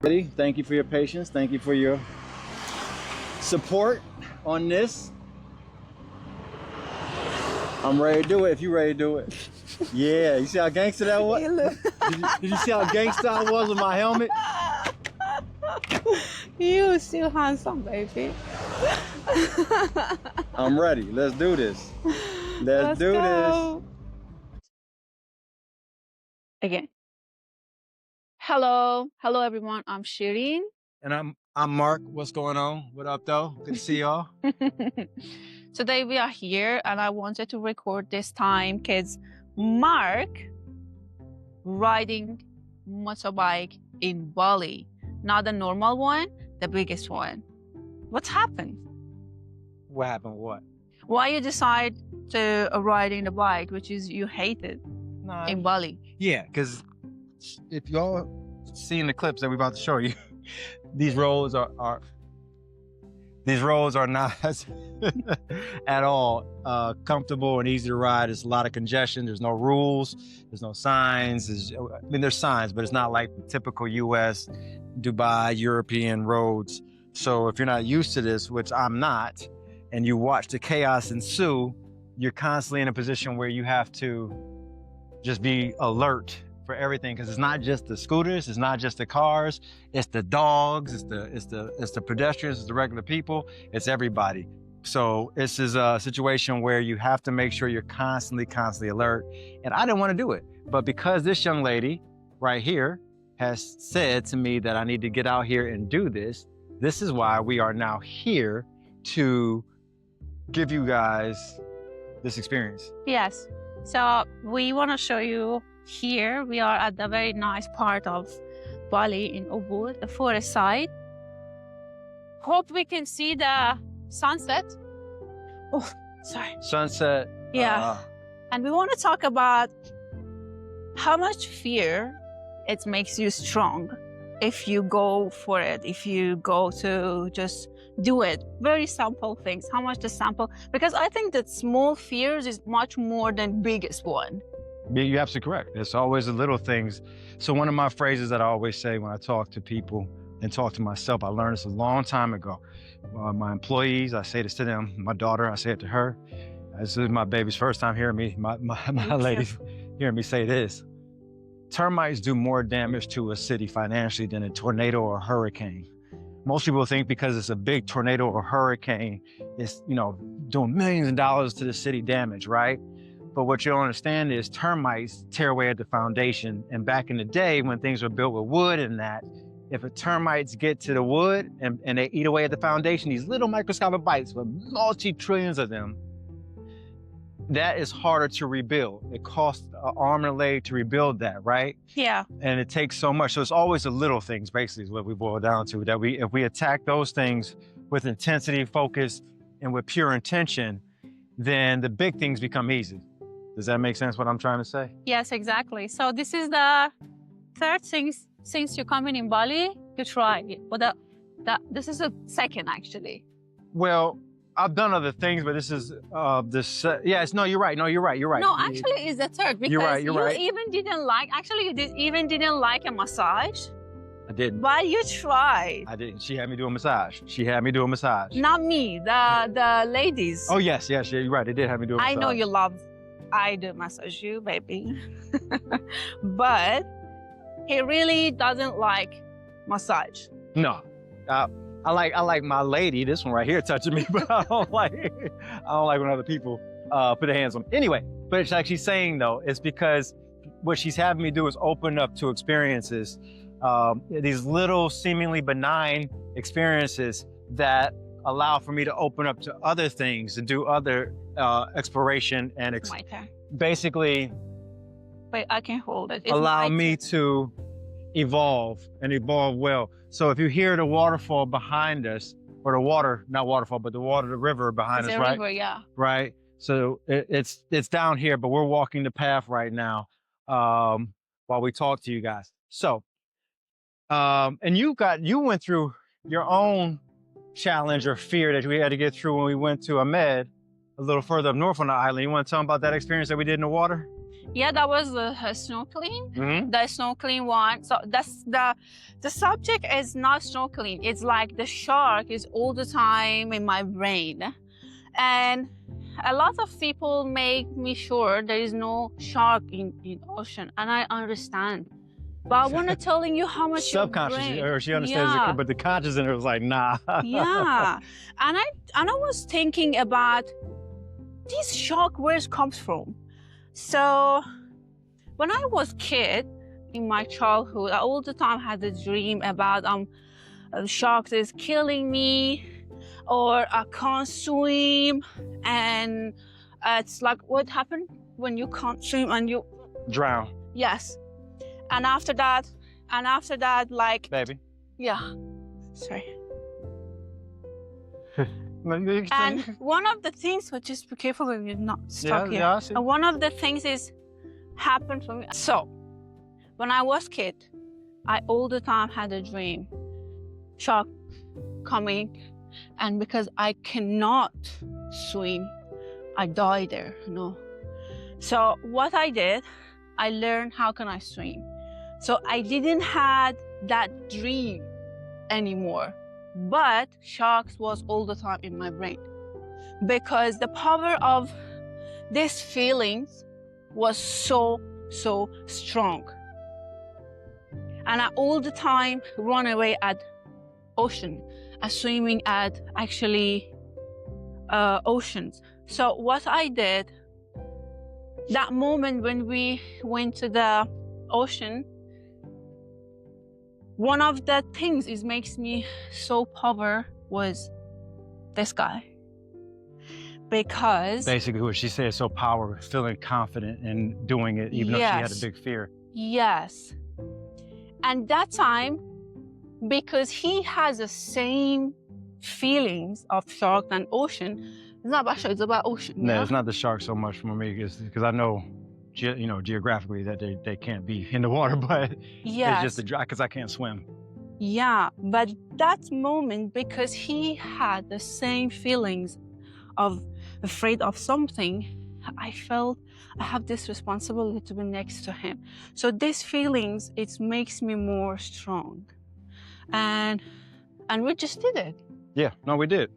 Thank you for your patience. Thank you for your support on this. I'm ready to do it if you're ready to do it. Yeah, you see how gangster that was? Did you see how gangster I was with my helmet? You still handsome, baby. I'm ready. Let's do this. Let's do go. this. Again. Hello everyone. I'm Shirin. And I'm Mark. What's going on? What up, though? Good to see y'all. Today we are here, and I wanted to record this time because Mark riding motorbike in Bali, not the normal one, the biggest one. What happened? What happened? What? Why you decide to riding the bike, which is you hated in Bali? Yeah, because if y'all seen the clips that we're about to show you, these roads are not at all comfortable and easy to ride. There's a lot of congestion. There's no rules. There's no signs. There's signs, but it's not like the typical U.S., Dubai, European roads. So if you're not used to this, which I'm not, and you watch the chaos ensue, you're constantly in a position where you have to just be alert for everything, because it's not just the scooters, it's not just the cars, it's the dogs, it's the pedestrians, it's the regular people, it's everybody. So this is a situation where you have to make sure you're constantly alert. And I didn't want to do it, but because this young lady right here has said to me that I need to get out here and do this, this is why we are now here to give you guys this experience. Yes. So we want to show you here. We are at the very nice part of Bali in Ubud, the forest side. Hope we can see the sunset. Oh, sorry. Sunset. Yeah. And we want to talk about how much fear it makes you strong if you go for it, if you go to just do it. Very simple things. How much the sample? Because I think that small fears is much more than biggest one. You're absolutely correct. It's always the little things. So one of my phrases that I always say when I talk to people and talk to myself, I learned this a long time ago. My employees, I say this to them. My daughter, I say it to her. This is my baby's first time hearing me, my ladies hearing me say this. Termites do more damage to a city financially than a tornado or a hurricane. Most people think because it's a big tornado or hurricane, it's, doing millions of dollars to the city damage, right? But what you don't understand is termites tear away at the foundation. And back in the day when things were built with wood and that, if a termites get to the wood and they eat away at the foundation, these little microscopic bites with multi-trillions of them, that is harder to rebuild. It costs an arm and a leg to rebuild that, right? Yeah. And it takes so much. So it's always the little things, basically, is what we boil down to, that if we attack those things with intensity, focus, and with pure intention, then the big things become easy. Does that make sense what I'm trying to say? Yes, exactly. So this is the third thing since you're coming in Bali, you try it. But this is the second, actually. Well, I've done other things, but this is yes, no, you're right. No, you're right. No, actually it's the third, because you even didn't like, even didn't like a massage. I didn't. But you tried. I didn't. She had me do a massage. Not me, the ladies. Oh, yes, you're right. They did have me do a massage. I know you love, I do massage you, baby. But he really doesn't like massage. No. I like my lady, this one right here, touching me, but I don't like when other people put their hands on me. Anyway, but it's like she's saying though, it's because what she's having me do is open up to experiences, these little seemingly benign experiences that allow for me to open up to other things, to do other exploration and My turn. basically Wait, I can hold it. allow me to evolve and evolve well. So if you hear the waterfall behind us, or the water, not waterfall, but the river behind us, right? River, yeah. Right. So it's down here, but we're walking the path right now while we talk to you guys. So, and you went through your own challenge or fear that we had to get through when we went to Ahmed, a little further up north on the island. You want to tell them about that experience that we did in the water? Yeah, that was the snorkeling. Mm-hmm. The snorkeling one. So that's the subject is not snorkeling. It's like the shark is all the time in my brain. And a lot of people make me sure there is no shark in ocean. And I understand. But I want to telling you how much your Subconscious, brain, or she understands yeah. it, but the conscious in her was like, nah. Yeah. And I was thinking about this shark, where it comes from. So when I was kid, in my childhood, I all the time had a dream about sharks is killing me, or I can't swim, and it's like, what happened when you can't swim and you Drown. Yes. And after that, like, Baby. yeah, sorry. And And one of the things, but just be careful when you're not stuck here. yeah, I see. And one of the things is happened for me. So when I was kid, I all the time had a dream, shark coming, and because I cannot swim, I die there, you know. So what I did, I learned how can I swim. So I didn't had that dream anymore, but sharks was all the time in my brain because the power of these feelings was so strong. And I all the time run away at ocean, swimming at actually oceans. So what I did, that moment when we went to the ocean, one of the things it makes me so power was this guy. Because basically what she said, so power, feeling confident in doing it, even though she had a big fear. Yes. And that time, because he has the same feelings of shark and ocean, it's not about shark, it's about ocean. No, yeah? it's not the shark so much for me, because I know, geographically that they can't be in the water, but Yes. it's just the dry, because I can't swim. Yeah, but that moment, because he had the same feelings of afraid of something, I felt I have this responsibility to be next to him. So these feelings, it makes me more strong. And we just did it. Yeah, no, we did.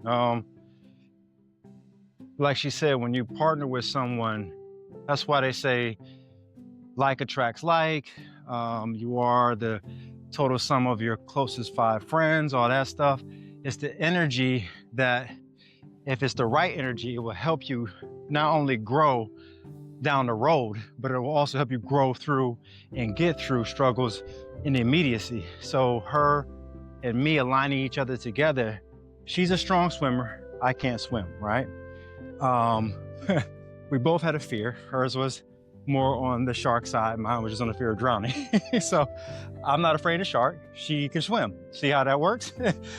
Like she said, when you partner with someone, that's why they say like attracts like. You are the total sum of your closest 5 friends, all that stuff. It's the energy that, if it's the right energy, it will help you not only grow down the road, but it will also help you grow through and get through struggles in the immediacy. So her and me aligning each other together, she's a strong swimmer, I can't swim, right? We both had a fear. Hers was more on the shark side, mine was just on the fear of drowning. So I'm not afraid of shark, she can swim. See how that works?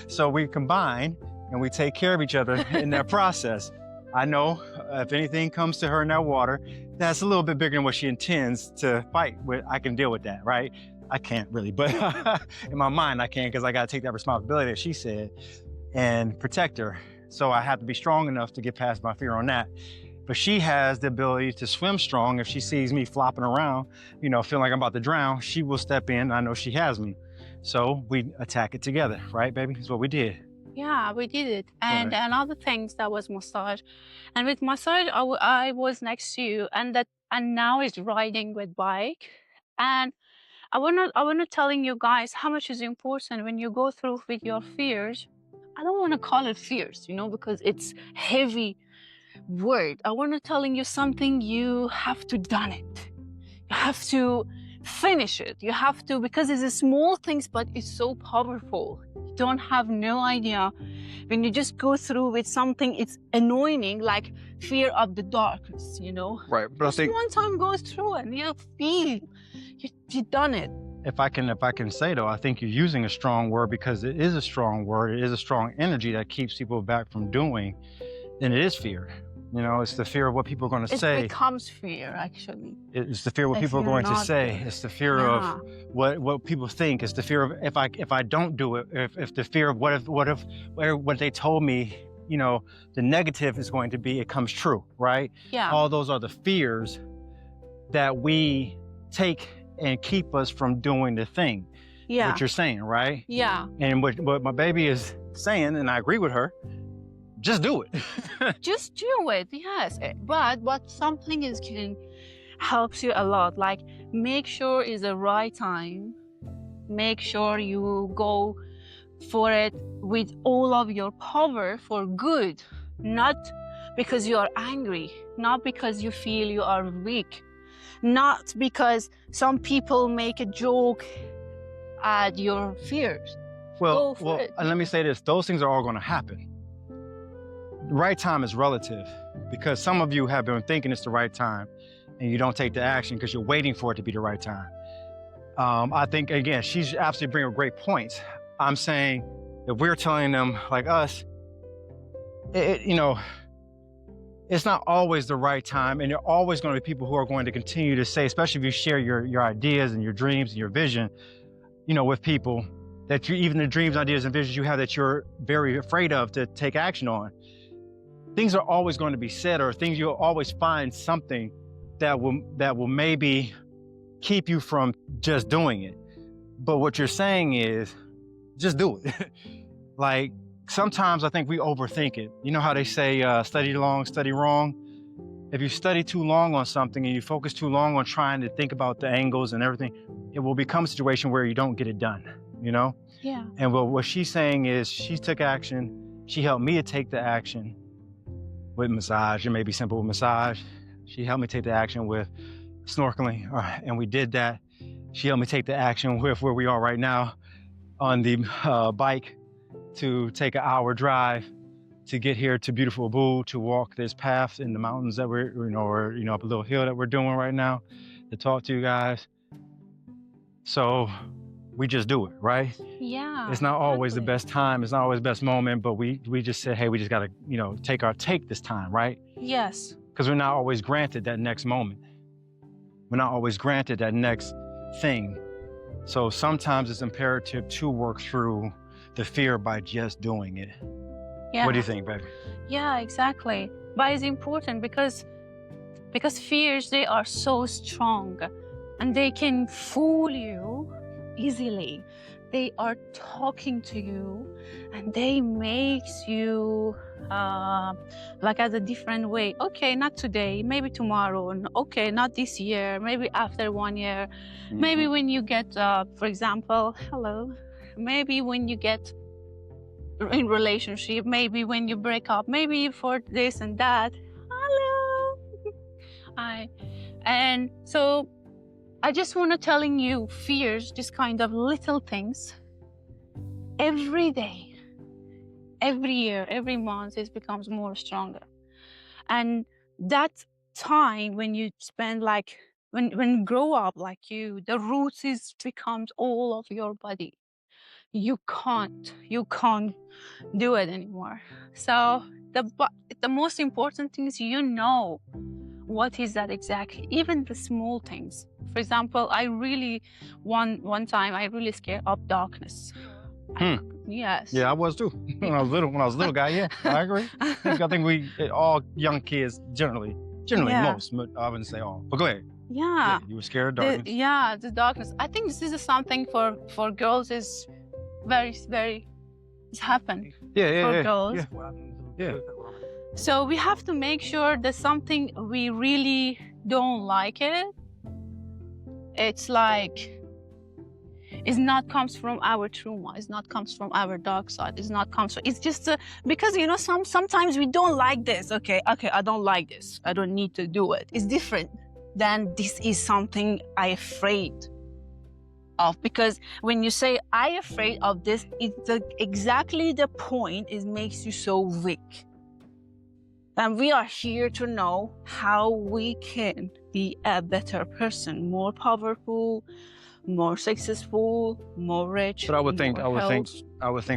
So we combine and we take care of each other in that process. I know if anything comes to her in that water, that's a little bit bigger than what she intends to fight with, I can deal with that, right? I can't really, but in my mind I can, because I gotta take that responsibility, as she said, and protect her. So I have to be strong enough to get past my fear on that. But she has the ability to swim strong. If she sees me flopping around, feeling like I'm about to drown, she will step in. I know she has me. So we attack it together, right, baby? That's what we did. Yeah, we did it. And another thing, that was massage. And with massage, I was next to you, and now it's riding with bike. And I wanna telling you guys how much is important when you go through with your fears. I don't want to call it fears, because it's heavy word. I want to telling you something, you have to done it. You have to finish it. You have to, because it's a small things, but it's so powerful. You don't have no idea. When you just go through with something, it's annoying, like fear of the darkness, Right, but just one time goes through and you feel you done it. If I can say though, I think you're using a strong word, because it is a strong word. It is a strong energy that keeps people back from doing, and it is fear. It's the fear of what people are going to say. It becomes fear, actually. It's the fear of what people are going to say. It's the fear of what people think. It's the fear of if I don't do it. If the fear of what they told me, the negative is going to be, it comes true, right? Yeah. All those are the fears that we take and keep us from doing the thing. Yeah. What you're saying, right? Yeah. And what my baby is saying, and I agree with her, just do it. Just do it, yes. But something can helps you a lot. Like, make sure it's the right time. Make sure you go for it with all of your power for good, not because you are angry, not because you feel you are weak, not because some people make a joke at your fears. Well, and let me say this, those things are all going to happen. The right time is relative, because some of you have been thinking it's the right time and you don't take the action because you're waiting for it to be the right time. I think, again, she's absolutely bringing up great points. I'm saying if we're telling them, like us, you know, it's not always the right time, and there are always going to be people who are going to continue to say, especially if you share your ideas and your dreams and your vision, you know, with people, that you, even the dreams, ideas, and visions you have that you're very afraid of to take action on. Things are always going to be said, or things you'll always find something that will maybe keep you from just doing it. But what you're saying is, just do it. Like, sometimes I think we overthink it. You know how they say, study long, study wrong? If you study too long on something and you focus too long on trying to think about the angles and everything, it will become a situation where you don't get it done, you know? Yeah. And what she's saying is, she took action. She helped me to take the action with massage. It may be simple with massage. She helped me take the action with snorkeling, and we did that. She helped me take the action with where we are right now on the bike, to take an hour drive to get here to beautiful Abu, to walk this path in the mountains that we're, or up a little hill that we're doing right now, to talk to you guys. So we just do it, right? Yeah. It's not always the best time. It's not always the best moment, but we just said, hey, we just gotta, take this time, right? Yes. Because we're not always granted that next moment. We're not always granted that next thing. So sometimes it's imperative to work through the fear by just doing it. Yeah. What do you think, baby? Yeah, exactly. But it's important because fears, they are so strong and they can fool you easily. They are talking to you and they makes you like as a different way. Okay, not today, maybe tomorrow. Okay, not this year, maybe after 1 year. Mm-hmm. Maybe when you get, for example, maybe when you get in relationship, maybe when you break up, maybe for this and that. And so I just want to telling you, fears, this kind of little things, every day, every year, every month, it becomes more stronger. And that time when you spend, like, when you grow up, like you, the roots becomes all of your body. You can't do it anymore. So the most important thing is, what is that exactly? Even the small things. For example, I really, one time, I really scared of darkness. Yes. Yeah, I was too. When I was little guy, yeah, I agree. I think we, all young kids, generally, Yeah. most, but I wouldn't say all. But go ahead. Yeah. You were scared of darkness. The darkness. I think this is something for girls is very, very, it's happened for girls. Yeah. So we have to make sure that something we really don't like it. It's like, it's not comes from our trauma. It's not comes from our dark side. It's just because sometimes we don't like this. Okay, I don't like this. I don't need to do it. It's different than this is something I afraid of. Because when you say I afraid of this, it's exactly the point. It makes you so weak. And we are here to know how we can be a better person, more powerful, more successful, more rich. But I would think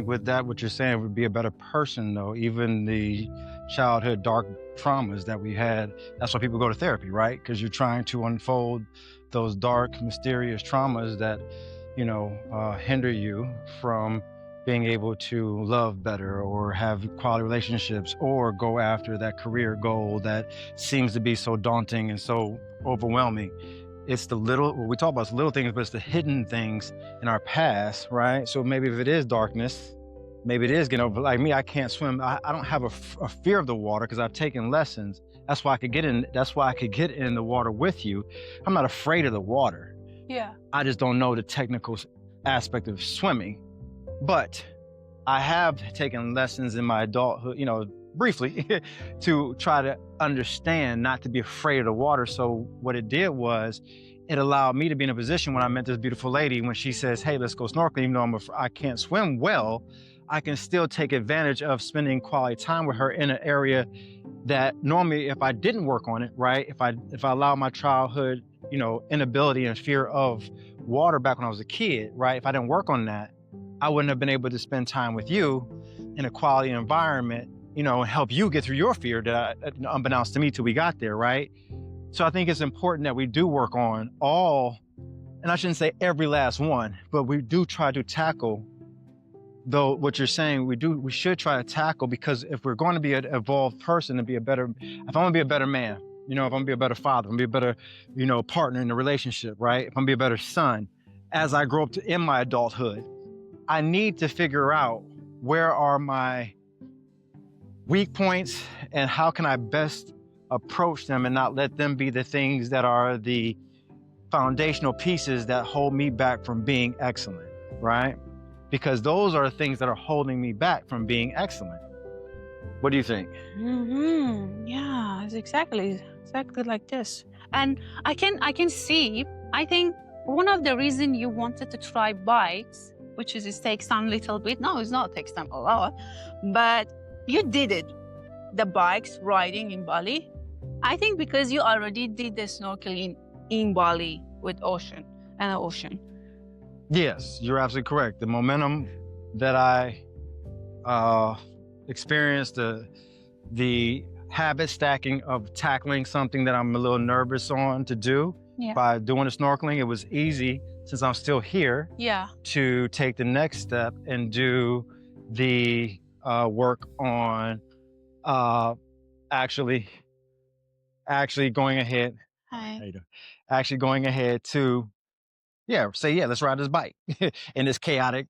with that, what you're saying, would be a better person, though. Even the childhood dark traumas that we had, that's why people go to therapy, right? Because you're trying to unfold those dark, mysterious traumas that, hinder you from being able to love better or have quality relationships or go after that career goal that seems to be so daunting and so overwhelming. It's the little, we talk about the little things, but it's the hidden things in our past, right? So maybe if it is darkness, maybe it is getting over, like me, I can't swim. I don't have a fear of the water because I've taken lessons. That's why I could get in, that's why I could get in the water with you. I'm not afraid of the water. Yeah. I just don't know the technical aspect of swimming. But I have taken lessons in my adulthood, briefly, to try to understand, not to be afraid of the water. So what it did was, it allowed me to be in a position when I met this beautiful lady, when she says, hey, let's go snorkeling, even though I can't swim well, I can still take advantage of spending quality time with her in an area that normally, if I didn't work on it, right, if I allow my childhood, inability and fear of water back when I was a kid, right, if I didn't work on that, I wouldn't have been able to spend time with you in a quality environment, and help you get through your fear that, unbeknownst to me till we got there, right? So I think it's important that we do work on all, and I shouldn't say every last one, but we do try to tackle, though what you're saying, we should try to tackle, because if we're going to be an evolved person and be a better, if I want to be a better man, if I'm gonna be a better father, I'm gonna be a better, partner in the relationship, right? If I'm gonna be a better son, as I grow up in my adulthood, I need to figure out where are my weak points and how can I best approach them and not let them be the things that are the foundational pieces that hold me back from being excellent, right? Because those are the things that are holding me back from being excellent. What do you think? Yeah, it's exactly like this. And I can see, I think one of the reasons you wanted to try bikes, which is it takes time a little bit. No, it's not takes time a lot, but you did it. The bikes riding in Bali, I think because you already did the snorkeling in Bali with ocean. Yes, you're absolutely correct. The momentum that I experienced, the habit stacking of tackling something that I'm a little nervous on to do, by doing the snorkeling, it was easy, since I'm still here, to take the next step and do the work on actually going ahead. Hi. Actually going ahead to say, let's ride this bike in this chaotic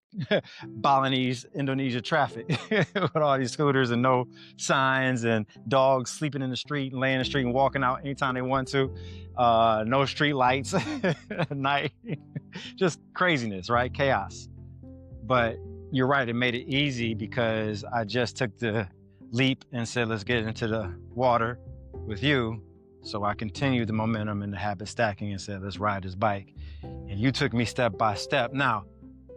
Balinese, Indonesia traffic with all these scooters and no signs and dogs sleeping in the street and laying in the street and walking out anytime they want to. No street lights at night, just craziness, right? Chaos. But you're right, it made it easy because I just took the leap and said, let's get into the water with you. So I continued the momentum and the habit stacking and said, let's ride this bike. And you took me step by step. Now,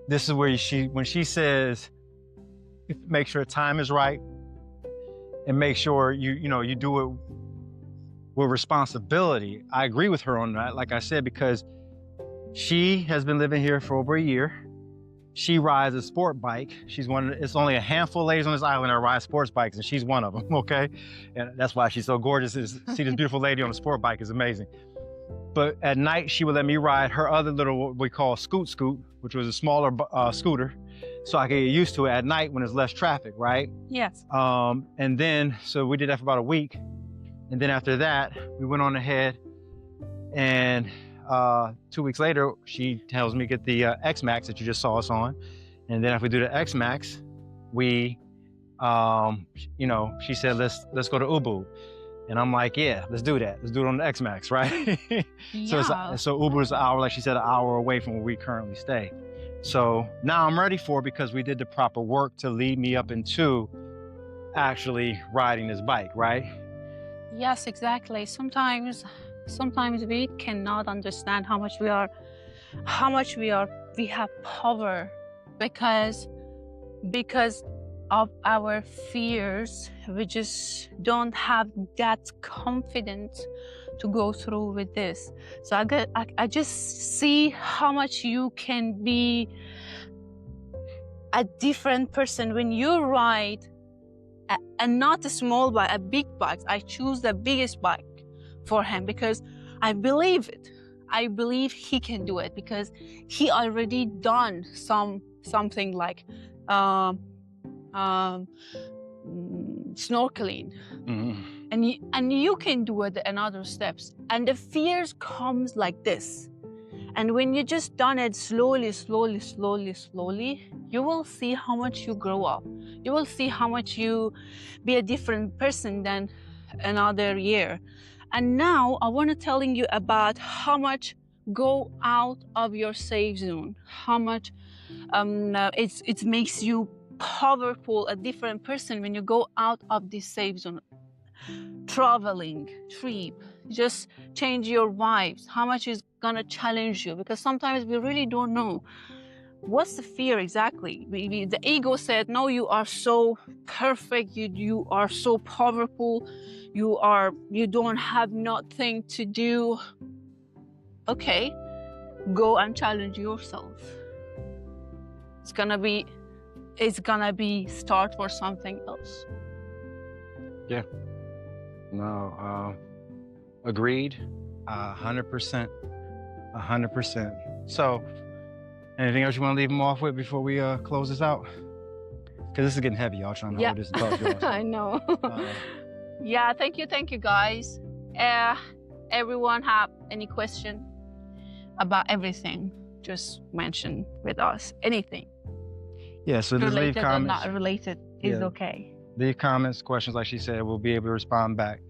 this is where when she says, make sure time is right and make sure you do it with responsibility. I agree with her on that, like I said, because she has been living here for over a year. She rides a sport bike. It's only a handful of ladies on this island that ride sports bikes, and she's one of them, okay? And that's why she's so gorgeous. See this beautiful lady on a sport bike is amazing. But at night, she would let me ride her other little, what we call scoot, which was a smaller scooter, so I could get used to it at night when there's less traffic, right? Yes. And then, so we did that for about a week. And then after that, we went on ahead and 2 weeks later, she tells me get the X-Max that you just saw us on. And then if we do the X-Max, we, she said, let's go to Ubud. And I'm like, yeah, let's do that. Let's do it on the X-Max, right? So Ubud is an hour, like she said, an hour away from where we currently stay. So now I'm ready for it because we did the proper work to lead me up into actually riding this bike, right? Yes, exactly. Sometimes we cannot understand how much we have power because of our fears. We just don't have that confidence to go through with this. So I just see how much you can be a different person when you ride and not a small bike, a big bike. I choose the biggest bike for him because I believe it. I believe he can do it because he already done something like um, snorkeling, and you can do it in other steps, and the fears comes like this. And when you just done it slowly, you will see how much you grow up. You will see how much you be a different person than another year. And now I want to telling you about how much go out of your safe zone, how much it makes you powerful, a different person when you go out of this safe zone. Traveling, trip, just change your vibes, how much is gonna challenge you, because sometimes we really don't know what's the fear exactly. The ego said, no, you are so perfect, you are so powerful, you don't have nothing to do. Okay, go and challenge yourself. It's gonna be start for something else. Yeah. No, agreed, 100%, 100%. So, anything else you want to leave them off with before we close this out? Because this is getting heavy, y'all trying to hold this thought. I know. Yeah, thank you guys. Everyone have any question about everything, just mention with us, anything. Yeah, so just leave comments. Related or not related is okay. Leave comments, questions, like she said, we'll be able to respond back.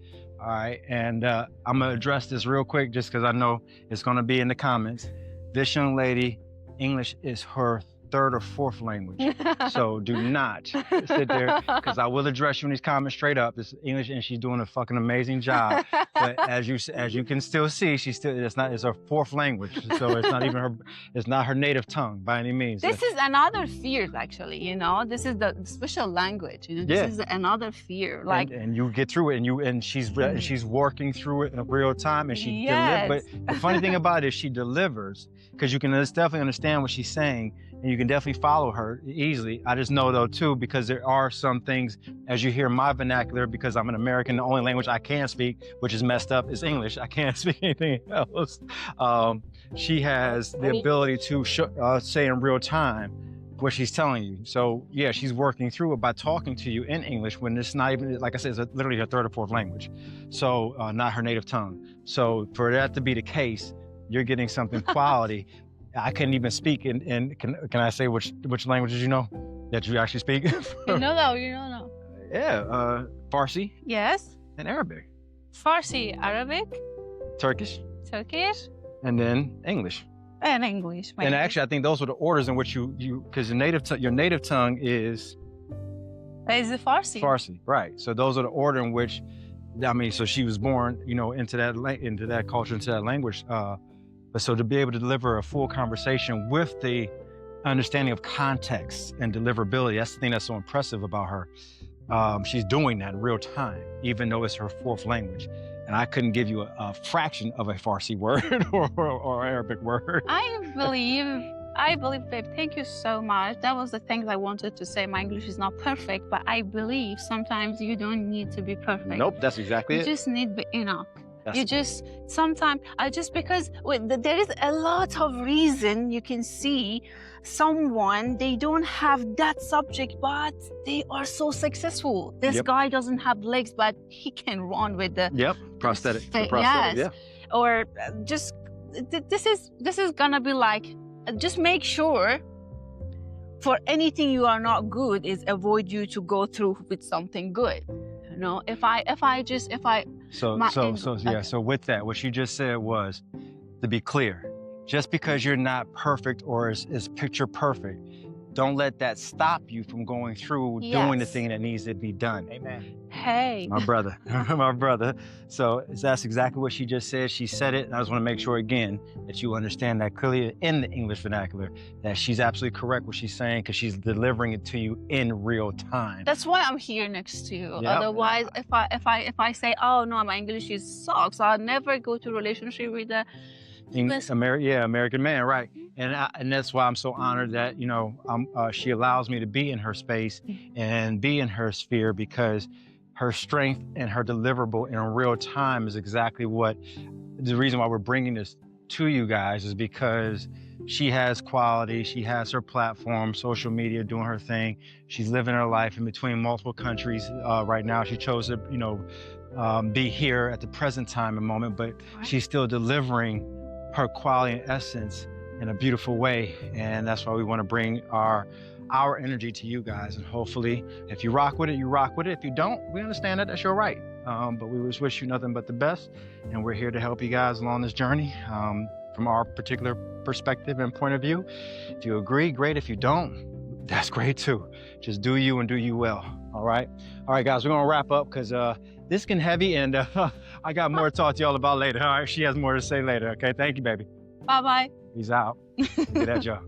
All right, and I'm gonna address this real quick just because I know it's gonna be in the comments. This young lady, English is her third or fourth language. So do not sit there, because I will address you in these comments straight up. This English, and she's doing a fucking amazing job. But as you can still see, it's her fourth language. So it's not her native tongue by any means. This is another fear, actually, you know. This is the special language, you know. This is another fear. Like, and you get through it, and she's working through it in real time, and she delivers. But the funny thing about it is she delivers, because you can definitely understand what she's saying. And you can definitely follow her easily. I just know though too, because there are some things, as you hear my vernacular, because I'm an American, the only language I can speak, which is messed up, is English. I can't speak anything else. She has the ability to say in real time what she's telling you. So yeah, she's working through it by talking to you in English when it's not even, like I said, it's literally her third or fourth language. So not her native tongue. So for that to be the case, you're getting something quality. I couldn't even speak, and can I say which languages you know that you actually speak? You know now. Yeah, Farsi. Yes. And Arabic. Farsi, Arabic. Turkish. And then English. And English. And actually, I think those were the orders in which you because your native tongue is. Is the Farsi. Farsi, right? So those are the order in which, I mean, so she was born, you know, into that culture, into that language. But so to be able to deliver a full conversation with the understanding of context and deliverability, that's the thing that's so impressive about her. She's doing that in real time, even though it's her fourth language. And I couldn't give you a fraction of a Farsi word or Arabic word. I believe, babe, thank you so much. That was the things I wanted to say. My English is not perfect, but I believe sometimes you don't need to be perfect. Nope, that's exactly it. You just need to be enough. You just sometimes because there is a lot of reason you can see someone, they don't have that subject, but they are so successful. This guy doesn't have legs, but he can run with the prosthetic. Yes. Or just this is gonna be like, just make sure for anything you are not good is avoid you to go through with something good. You know, So with that, what you just said was, to be clear, just because you're not perfect or is picture perfect, don't let that stop you from going through doing the thing that needs to be done. Amen. Hey. My brother, my brother. So that's exactly what she just said. She said it, and I just want to make sure again that you understand that clearly in the English vernacular, that she's absolutely correct what she's saying, because she's delivering it to you in real time. That's why I'm here next to you. Otherwise, if I say, oh no, my English sucks, I'll never go to a relationship with a American man, right? And that's why I'm so honored that, you know, she allows me to be in her space and be in her sphere, because her strength and her deliverable in real time is exactly what the reason why we're bringing this to you guys, is because she has quality. She has her platform, social media, doing her thing. She's living her life in between multiple countries right now. She chose to, be here at the present time and moment, but she's still delivering her quality and essence in a beautiful way. And that's why we want to bring our energy to you guys. And hopefully, if you rock with it, you rock with it. If you don't, we understand that. That's your right. But we just wish you nothing but the best. And we're here to help you guys along this journey from our particular perspective and point of view. If you agree, great. If you don't, that's great too. Just do you and do you well. All right. All right, guys, we're going to wrap up because this can heavy and I got more to talk to y'all about later. All right. She has more to say later. Okay. Thank you, baby. Bye-bye. Peace out. Get that, y'all.